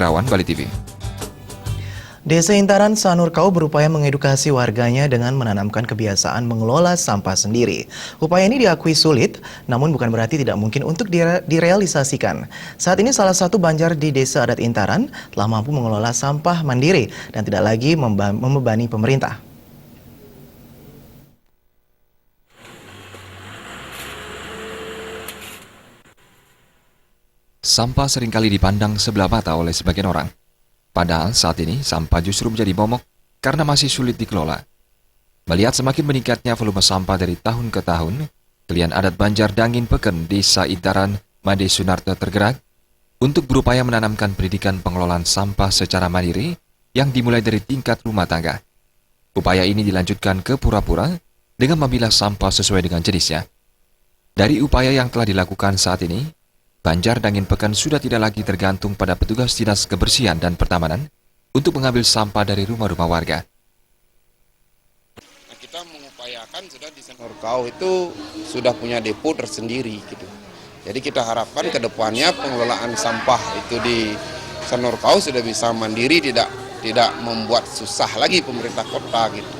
Hendrawan, Bali TV. Desa Intaran, Sanurkau berupaya mengedukasi warganya dengan menanamkan kebiasaan mengelola sampah sendiri. Upaya ini diakui sulit, namun bukan berarti tidak mungkin untuk direalisasikan. Saat ini salah satu banjar di Desa Adat Intaran telah mampu mengelola sampah mandiri dan tidak lagi membebani pemerintah. Sampah seringkali dipandang sebelah mata oleh sebagian orang. Padahal saat ini sampah justru menjadi momok karena masih sulit dikelola. Melihat semakin meningkatnya volume sampah dari tahun ke tahun, Kelian Adat Banjar Dangin Peken Desa Intaran, Made Sunarto tergerak untuk berupaya menanamkan pendidikan pengelolaan sampah secara mandiri yang dimulai dari tingkat rumah tangga. Upaya ini dilanjutkan ke Pura-Pura dengan memilah sampah sesuai dengan jenisnya. Dari upaya yang telah dilakukan saat ini, Banjar Dangin Peken sudah tidak lagi tergantung pada petugas dinas kebersihan dan pertamanan untuk mengambil sampah dari rumah-rumah warga. Kita mengupayakan sudah di Sanurkau itu sudah punya depo tersendiri gitu. Jadi kita harapkan ke depannya pengelolaan sampah itu di Sanurkau sudah bisa mandiri, tidak membuat susah lagi pemerintah kota gitu.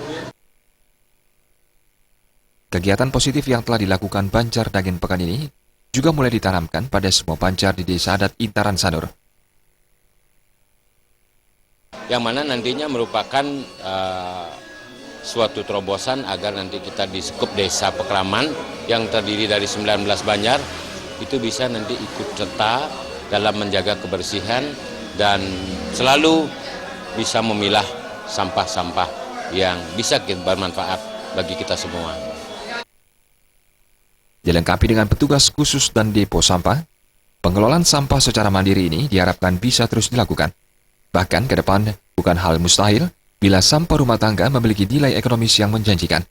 Kegiatan positif yang telah dilakukan Banjar Dangin Peken ini juga mulai ditanamkan pada semua banjar di Desa Adat Intaran Sanur. Yang mana nantinya merupakan suatu terobosan agar nanti kita di skup Desa Pekraman yang terdiri dari 19 banjar itu bisa nanti ikut serta dalam menjaga kebersihan dan selalu bisa memilah sampah-sampah yang bisa bermanfaat bagi kita semua. Dilengkapi dengan petugas khusus dan depo sampah, pengelolaan sampah secara mandiri ini diharapkan bisa terus dilakukan. Bahkan ke depan bukan hal mustahil bila sampah rumah tangga memiliki nilai ekonomis yang menjanjikan.